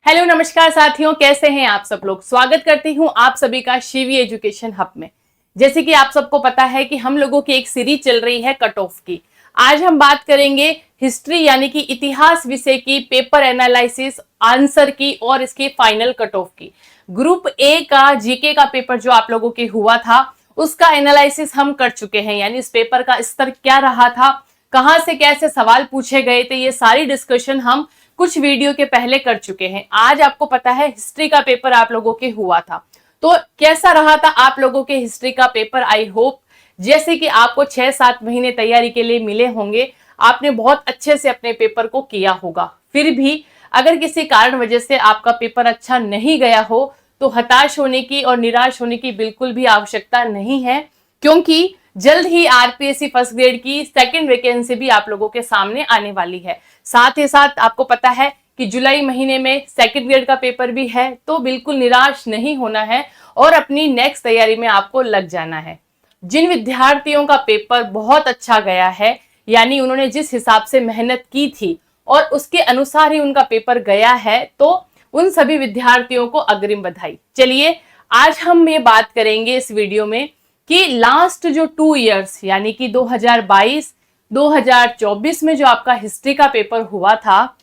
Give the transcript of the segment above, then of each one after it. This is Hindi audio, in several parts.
हेलो नमस्कार साथियों, कैसे हैं आप सब लोग। स्वागत करती हूं आप सभी का शिवी एजुकेशन हब में। जैसे कि आप सबको पता है कि हम लोगों की एक सीरीज चल रही है कट ऑफ की। आज हम बात करेंगे हिस्ट्री यानी कि इतिहास विषय की पेपर एनालिसिस आंसर की और इसकी फाइनल कट ऑफ की। ग्रुप ए का जीके का पेपर जो आप लोगों के हुआ था उसका एनालिसिस हम कर चुके हैं, यानी इस पेपर का स्तर क्या रहा था, कहां से कैसे सवाल पूछे गए थे, ये सारी डिस्कशन हम कुछ वीडियो के पहले कर चुके हैं। आज आपको पता है हिस्ट्री का पेपर आप लोगों के हुआ था, तो कैसा रहा था आप लोगों के हिस्ट्री का पेपर। आई होप जैसे कि आपको 6-7 महीने तैयारी के लिए मिले होंगे, आपने बहुत अच्छे से अपने पेपर को किया होगा। फिर भी अगर किसी कारण वजह से आपका पेपर अच्छा नहीं गया हो तो हताश होने की और निराश होने की बिल्कुल भी आवश्यकता नहीं है, क्योंकि जल्द ही आरपीएससी फर्स्ट ग्रेड की सेकंड वैकेंसी भी आप लोगों के सामने आने वाली है। साथ ही साथ आपको पता है कि जुलाई महीने में सेकंड ग्रेड का पेपर भी है, तो बिल्कुल निराश नहीं होना है और अपनी नेक्स्ट तैयारी में आपको लग जाना है। जिन विद्यार्थियों का पेपर बहुत अच्छा गया है, यानी उन्होंने जिस हिसाब से मेहनत की थी और उसके अनुसार ही उनका पेपर गया है, तो उन सभी विद्यार्थियों को अग्रिम बधाई। चलिए आज हम ये बात करेंगे इस वीडियो में कि लास्ट जो 2 इयर्स यानी कि 2022 2024 में जो आपका हिस्ट्री का पेपर हुआ था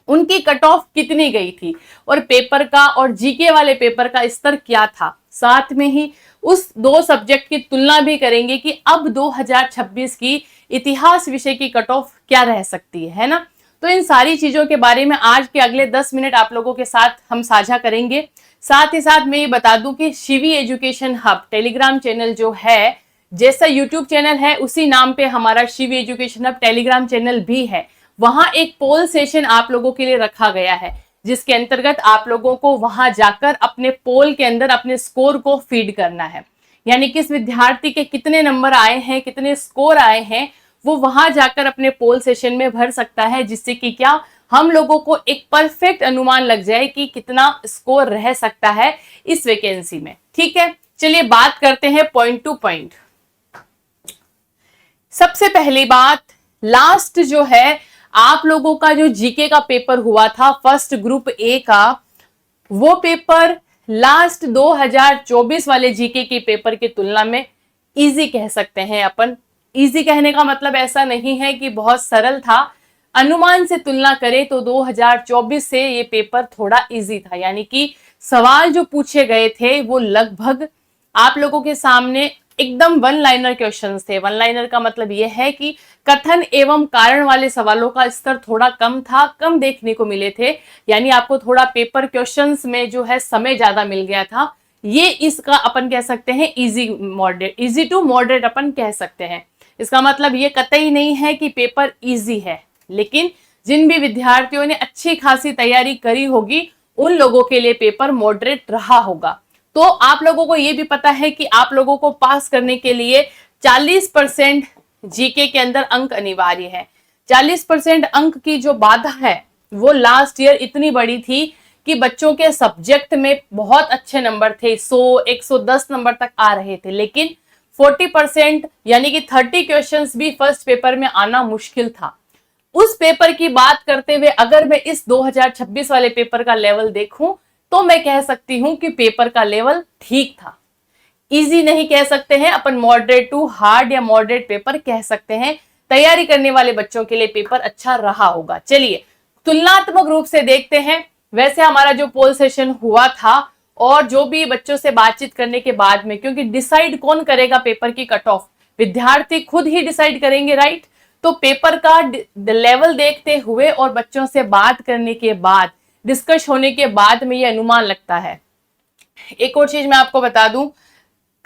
उनकी कट ऑफ कितनी गई थी और पेपर का और जीके वाले पेपर का स्तर क्या था। साथ में ही उस दो सब्जेक्ट की तुलना भी करेंगे कि अब 2026 की इतिहास विषय की कट ऑफ क्या रह सकती है ना। तो इन सारी चीजों के बारे में आज के अगले 10 मिनट आप लोगों के साथ हम साझा करेंगे। साथ ही साथ मैं ये बता दूं कि Shivi education hub Telegram channel जो है, जैसा यूट्यूब चैनल है उसी नाम पे हमारा Shivi education hub Telegram channel भी है। वहां एक पोल सेशन आप लोगों के लिए रखा गया है, जिसके अंतर्गत आप लोगों को वहां जाकर अपने पोल के अंदर अपने स्कोर को फीड करना है, यानी किस विद्यार्थी के कितने नंबर आए हैं, कितने स्कोर आए हैं, वो वहां जाकर अपने पोल सेशन में भर सकता है, जिससे कि क्या हम लोगों को एक परफेक्ट अनुमान लग जाए कि कितना स्कोर रह सकता है इस वैकेंसी में। ठीक है, चलिए बात करते हैं पॉइंट टू पॉइंट। सबसे पहली बात, लास्ट जो है आप लोगों का जो जीके का पेपर हुआ था फर्स्ट ग्रुप ए का, वो पेपर लास्ट 2024 वाले जीके के पेपर की तुलना में इजी कह सकते हैं अपन। इजी कहने का मतलब ऐसा नहीं है कि बहुत सरल था, अनुमान से तुलना करें तो 2024 से ये पेपर थोड़ा इजी था, यानी कि सवाल जो पूछे गए थे वो लगभग आप लोगों के सामने एकदम वन लाइनर क्वेश्चंस थे। वन लाइनर का मतलब यह है कि कथन एवं कारण वाले सवालों का स्तर थोड़ा कम था, कम देखने को मिले थे, यानी आपको थोड़ा पेपर क्वेश्चंस में जो है समय ज्यादा मिल गया था। ये इसका अपन कह सकते हैं इजी टू मॉडरेट अपन कह सकते हैं। इसका मतलब ये कतई नहीं है कि पेपर इजी है, लेकिन जिन भी विद्यार्थियों ने अच्छी खासी तैयारी करी होगी उन लोगों के लिए पेपर मॉडरेट रहा होगा। तो आप लोगों को ये भी पता है कि आप लोगों को पास करने के लिए 40% जीके के अंदर अंक अनिवार्य है। 40% अंक की जो बाधा है वो लास्ट ईयर इतनी बड़ी थी कि बच्चों के सब्जेक्ट में बहुत अच्छे नंबर थे, 100-110 नंबर तक आ रहे थे, लेकिन 40% यानी कि 30 क्वेश्चंस भी फर्स्ट पेपर में आना मुश्किल था। उस पेपर की बात करते हुए अगर मैं इस 2026 वाले पेपर का लेवल देखूं तो मैं कह सकती हूं कि पेपर का लेवल ठीक था। इजी नहीं कह सकते हैं अपन, मॉडरेट टू हार्ड या मॉडरेट पेपर कह सकते हैं। तैयारी करने वाले बच्चों के लिए पेपर अच्छा रहा होगा। चलिए तुलनात्मक रूप से देखते हैं। वैसे हमारा जो पोल सेशन हुआ था और जो भी बच्चों से बातचीत करने के बाद में, क्योंकि डिसाइड कौन करेगा पेपर की कट ऑफ, विद्यार्थी खुद ही डिसाइड करेंगे, राइट। तो पेपर का लेवल देखते हुए और बच्चों से बात करने के बाद, डिस्कस होने के बाद में ये अनुमान लगता है। एक और चीज मैं आपको बता दूं,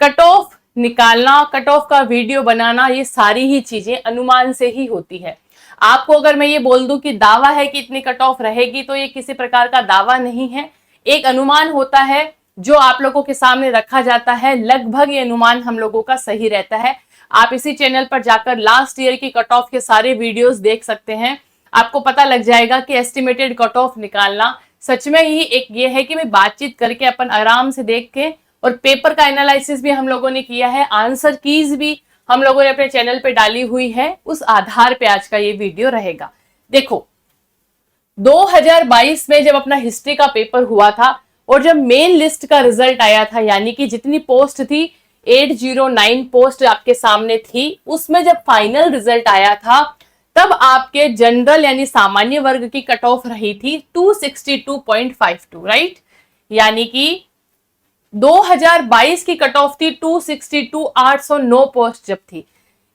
कट ऑफ निकालना, कट ऑफ का वीडियो बनाना, ये सारी ही चीजें अनुमान से ही होती है। आपको अगर मैं ये बोल दूं कि दावा है कि इतनी कट ऑफ रहेगी, तो ये किसी प्रकार का दावा नहीं है, एक अनुमान होता है जो आप लोगों के सामने रखा जाता है। लगभग ये अनुमान हम लोगों का सही रहता है। आप इसी चैनल पर जाकर लास्ट ईयर की कट ऑफ के सारे वीडियोस देख सकते हैं, आपको पता लग जाएगा कि एस्टिमेटेड कट ऑफ निकालना सच में ही एक ये है कि मैं बातचीत करके अपन आराम से देख के, और पेपर का एनालिसिस भी हम लोगों ने किया है, आंसर कीज भी हम लोगों ने अपने चैनल पे डाली हुई है, उस आधार पे आज का ये वीडियो रहेगा। देखो 2022 में जब अपना हिस्ट्री का पेपर हुआ था और जब मेन लिस्ट का रिजल्ट आया था, यानी कि जितनी पोस्ट थी 809 पोस्ट आपके सामने थी, उसमें जब फाइनल रिजल्ट आया था तब आपके जनरल यानी सामान्य वर्ग की कट ऑफ रही थी 262.52, राइट। यानी कि 2022 की कट ऑफ थी 262, 809 पोस्ट जब थी।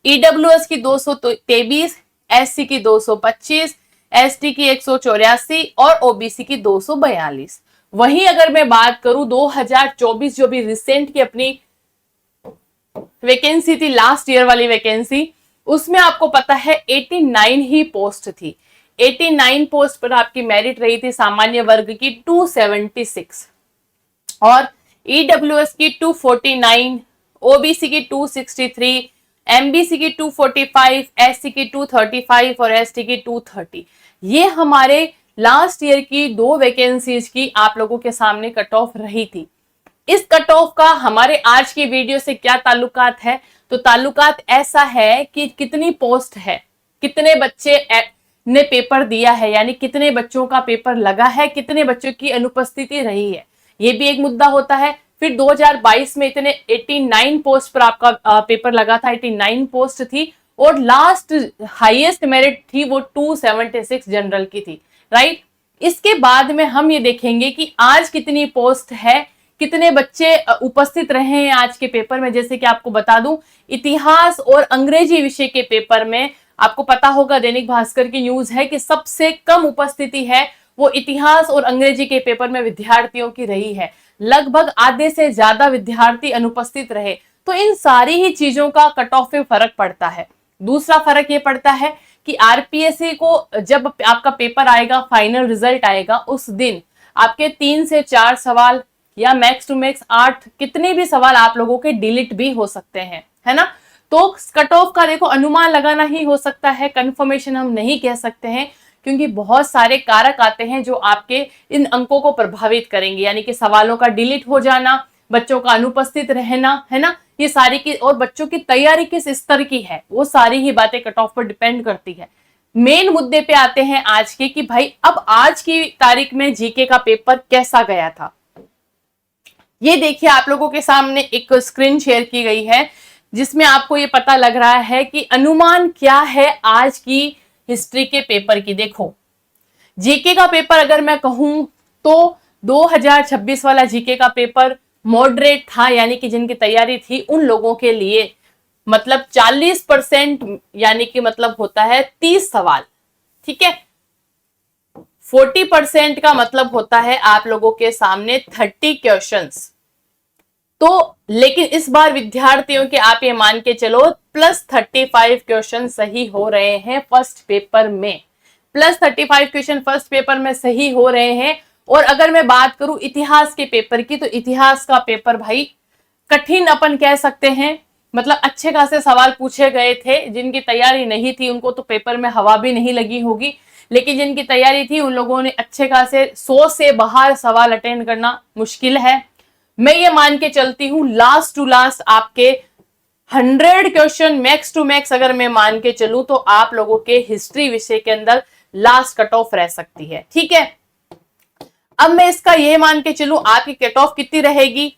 ईडब्ल्यूएस की 223, एससी की 225, एसटी की 184 और ओबीसी की 242। वहीं अगर मैं बात करूं 2024 जो भी रिसेंट की अपनी वैकेंसी थी, लास्ट ईयर वाली वैकेंसी, उसमें आपको पता है 89 ही पोस्ट थी। 89 पोस्ट पर आपकी मेरिट रही थी सामान्य वर्ग की 276 और ईडब्ल्यूएस की 249, ओबीसी की 263, एमबीसी की 245, एससी की 235 और एसटी की 230। ये हमारे लास्ट ईयर की 2 वैकेंसीज की आप लोगों के सामने कट ऑफ रही थी। इस कट ऑफ का हमारे आज की वीडियो से क्या ताल्लुकात है? तो ताल्लुकात ऐसा है कि कितनी पोस्ट है, कितने बच्चे ने पेपर दिया है, यानी कितने बच्चों का पेपर लगा है, कितने बच्चों की अनुपस्थिति रही है, ये भी एक मुद्दा होता है। फिर 2022 में इतने 89 पोस्ट पर आपका पेपर लगा था, 89 पोस्ट थी और लास्ट हाईएस्ट मेरिट थी वो 276 जनरल की थी, राइट। इसके बाद में हम ये देखेंगे कि आज कितनी पोस्ट है, कितने बच्चे उपस्थित रहे हैं आज के पेपर में। जैसे कि आपको बता दूं, इतिहास और अंग्रेजी विषय के पेपर में आपको पता होगा, दैनिक भास्कर की न्यूज है कि सबसे कम उपस्थिति है वो इतिहास और अंग्रेजी के पेपर में विद्यार्थियों की रही है। लगभग आधे से ज्यादा विद्यार्थी अनुपस्थित रहे। तो इन सारी ही चीजों का कट ऑफ में फर्क पड़ता है। दूसरा फर्क ये पड़ता है कि आरपीएससी को जब आपका पेपर आएगा, फाइनल रिजल्ट आएगा, उस दिन आपके 3 से 4 सवाल या मैक्स टू मैक्स 8 कितने भी सवाल आप लोगों के डिलीट भी हो सकते हैं, है ना। तो कट ऑफ का देखो अनुमान लगाना ही हो सकता है, कंफर्मेशन हम नहीं कह सकते हैं, क्योंकि बहुत सारे कारक आते हैं जो आपके इन अंकों को प्रभावित करेंगे, यानी कि सवालों का डिलीट हो जाना, बच्चों का अनुपस्थित रहना, है ना, ये सारी की, और बच्चों की तैयारी किस स्तर की है, वो सारी ही बातें कट ऑफ पर डिपेंड करती है। मेन मुद्दे पे आते हैं आज के कि भाई अब आज की तारीख में जीके का पेपर कैसा गया था। ये देखिए आप लोगों के सामने एक स्क्रीन शेयर की गई है जिसमें आपको ये पता लग रहा है कि अनुमान क्या है आज की हिस्ट्री के पेपर की। देखो जीके का पेपर अगर मैं कहूं तो 2026 वाला जीके का पेपर मॉडरेट था, यानी कि जिनकी तैयारी थी उन लोगों के लिए, मतलब 40%, यानी कि मतलब होता है 30 सवाल, ठीक है। 40% का मतलब होता है आप लोगों के सामने 30 क्वेश्चंस। तो लेकिन इस बार विद्यार्थियों के आप ये मान के चलो +35 क्वेश्चन सही हो रहे हैं फर्स्ट पेपर में, +35 क्वेश्चन फर्स्ट पेपर में सही हो रहे हैं। और अगर मैं बात करूं इतिहास के पेपर की, तो इतिहास का पेपर भाई कठिन अपन कह सकते हैं, मतलब अच्छे खासे सवाल पूछे गए थे। जिनकी तैयारी नहीं थी उनको तो पेपर में हवा भी नहीं लगी होगी, लेकिन जिनकी तैयारी थी उन लोगों ने अच्छे खासे 100 से बाहर सवाल अटेंड करना मुश्किल है। मैं ये मान के चलती हूं लास्ट टू लास्ट आपके 100 क्वेश्चन मैक्स टू मैक्स अगर मैं मान के चलूं तो आप लोगों के हिस्ट्री विषय के अंदर लास्ट कट ऑफ रह सकती है, ठीक है। अब मैं इसका ये मान के चलूं आपकी कट ऑफ कितनी रहेगी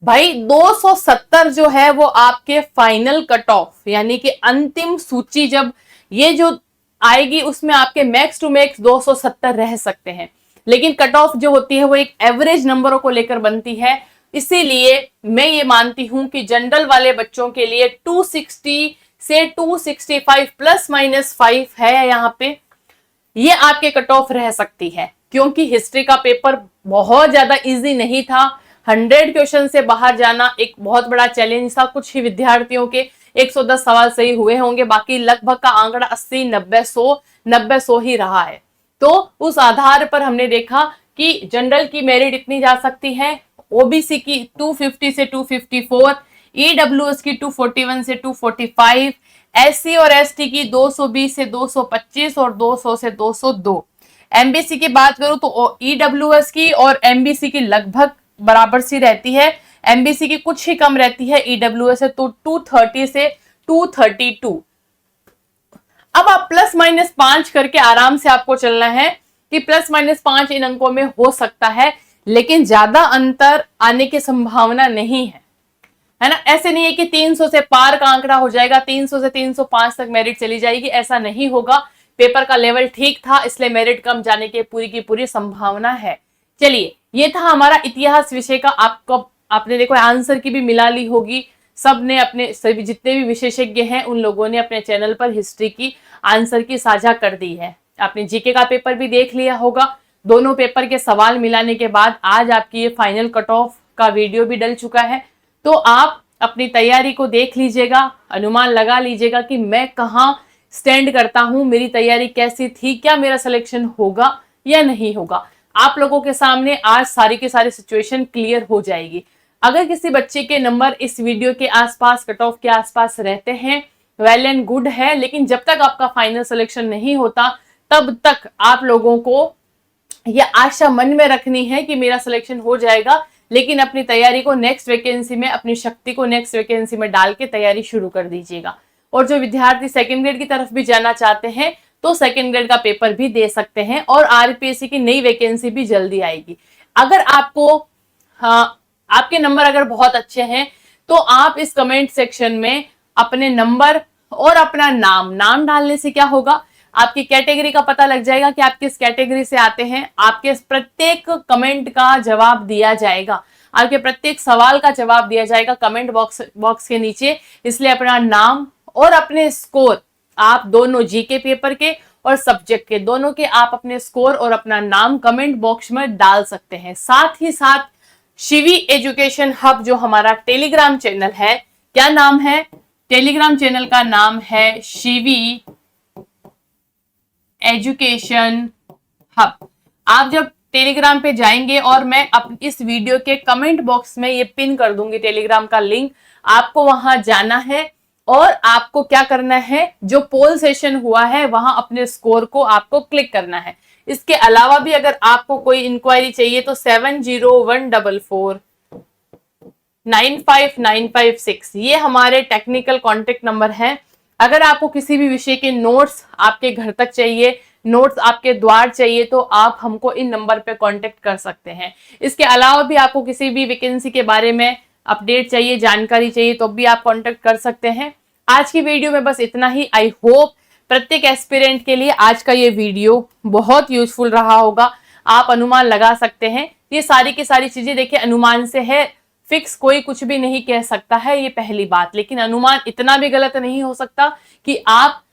भाई, 270 जो है वो आपके फाइनल कट ऑफ, यानी कि अंतिम सूची जब ये जो आएगी उसमें आपके मैक्स टू मैक्स 270 रह सकते हैं। लेकिन कट ऑफ जो होती है वो एक एवरेज नंबरों को लेकर बनती है, इसीलिए मैं ये मानती हूं कि जनरल वाले बच्चों के लिए 260 से 265 ±5 है यहाँ पे, ये आपके कट ऑफ रह सकती है। क्योंकि हिस्ट्री का पेपर बहुत ज्यादा इजी नहीं था, 100 क्वेश्चन से बाहर जाना एक बहुत बड़ा चैलेंज था। कुछ ही विद्यार्थियों के 110 सवाल सही हुए होंगे, बाकी लगभग का आंकड़ा 80, 90, 100 ही रहा है। तो उस आधार पर हमने देखा कि जनरल की मेरिट इतनी जा सकती है, ओबीसी की 250 से 254, ईडब्ल्यूएस की 241 से 245, एससी और एसटी की 220 से 225 और 200 से 202। एमबीसी की बात करूं तो ईडब्ल्यूएस की और एमबीसी की लगभग बराबर सी रहती है, एमबीसी की कुछ ही कम रहती है ईडब्ल्यूएस से, तो 230 से 232। अब आप +-5 करके आराम से आपको चलना है कि +-5 इन अंकों में हो सकता है, लेकिन ज्यादा अंतर आने की संभावना नहीं है ना। ऐसे नहीं है कि 300 से पार का आंकड़ा हो जाएगा, 300 से 305 तक मेरिट चली जाएगी, ऐसा नहीं होगा। पेपर का लेवल ठीक था, इसलिए मेरिट कम जाने की पूरी संभावना है। चलिए, ये था हमारा इतिहास विषय का। आपको आपने देखो आंसर की भी मिला ली होगी, सबने अपने सभी जितने भी विशेषज्ञ हैं उन लोगों ने अपने चैनल पर हिस्ट्री की आंसर की साझा कर दी है। आपने जीके का पेपर भी देख लिया होगा। दोनों पेपर के सवाल मिलाने के बाद आज आपकी ये फाइनल कट ऑफ का वीडियो भी डल चुका है। तो आप अपनी तैयारी को देख लीजिएगा, अनुमान लगा लीजिएगा कि मैं कहाँ स्टैंड करता हूं, मेरी तैयारी कैसी थी, क्या मेरा सिलेक्शन होगा या नहीं होगा। आप लोगों के सामने आज सारी की सारी सिचुएशन क्लियर हो जाएगी। अगर किसी बच्चे के नंबर इस वीडियो के आसपास, कट ऑफ के आसपास रहते हैं, वेल एंड गुड है, लेकिन जब तक आपका फाइनल सिलेक्शन नहीं होता तब तक आप लोगों को यह आशा मन में रखनी है कि मेरा सिलेक्शन हो जाएगा, लेकिन अपनी तैयारी को नेक्स्ट वैकेंसी में, अपनी शक्ति को नेक्स्ट वैकेंसी में डाल के तैयारी शुरू कर दीजिएगा। और जो विद्यार्थी सेकंड ग्रेड की तरफ भी जाना चाहते हैं तो सेकंड ग्रेड का पेपर भी दे सकते हैं, और आरपीएससी की नई वैकेंसी भी जल्दी आएगी। अगर आपको आपके नंबर अगर बहुत अच्छे हैं तो आप इस कमेंट सेक्शन में अपने नंबर और अपना नाम डालने से क्या होगा, आपकी कैटेगरी का पता लग जाएगा कि आप किस कैटेगरी से आते हैं। आपके प्रत्येक कमेंट का जवाब दिया जाएगा, आपके प्रत्येक सवाल का जवाब दिया जाएगा कमेंट बॉक्स के नीचे। इसलिए अपना नाम और अपने स्कोर, आप दोनों जीके पेपर के और सब्जेक्ट के दोनों के, आप अपने स्कोर और अपना नाम कमेंट बॉक्स में डाल सकते हैं। साथ ही साथ शिवी एजुकेशन हब जो हमारा टेलीग्राम चैनल है, क्या नाम है टेलीग्राम चैनल का? नाम है शिवी एजुकेशन हब। आप जब टेलीग्राम पे जाएंगे, और मैं इस वीडियो के कमेंट बॉक्स में ये पिन कर दूंगी टेलीग्राम का लिंक, आपको वहां जाना है और आपको क्या करना है, जो पोल सेशन हुआ है वहां अपने स्कोर को आपको क्लिक करना है। इसके अलावा भी अगर आपको कोई इंक्वायरी चाहिए तो 7014495956 ये हमारे टेक्निकल कॉन्टेक्ट नंबर है। अगर आपको किसी भी विषय के नोट्स आपके घर तक चाहिए, नोट्स आपके द्वार चाहिए, तो आप हमको इन नंबर पे कांटेक्ट कर सकते हैं। इसके अलावा भी आपको किसी भी वैकेंसी के बारे में अपडेट चाहिए, जानकारी चाहिए, तो भी आप कांटेक्ट कर सकते हैं। आज की वीडियो में बस इतना ही। आई होप प्रत्येक एस्पिरेंट के लिए आज का ये वीडियो बहुत यूजफुल रहा होगा। आप अनुमान लगा सकते हैं, ये सारी की सारी चीजें देखिए अनुमान से है, फिक्स कोई कुछ भी नहीं कह सकता है, ये पहली बात। लेकिन अनुमान इतना भी गलत नहीं हो सकता कि आप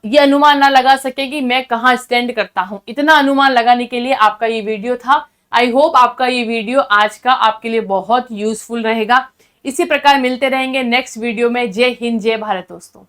ये अनुमान ना लगा सके कि मैं कहाँ स्टैंड करता हूं। इतना अनुमान लगाने के लिए आपका ये वीडियो था। आई होप आपका ये वीडियो आज का आपके लिए बहुत यूजफुल रहेगा। इसी प्रकार मिलते रहेंगे नेक्स्ट वीडियो में। जय हिंद, जय भारत दोस्तों।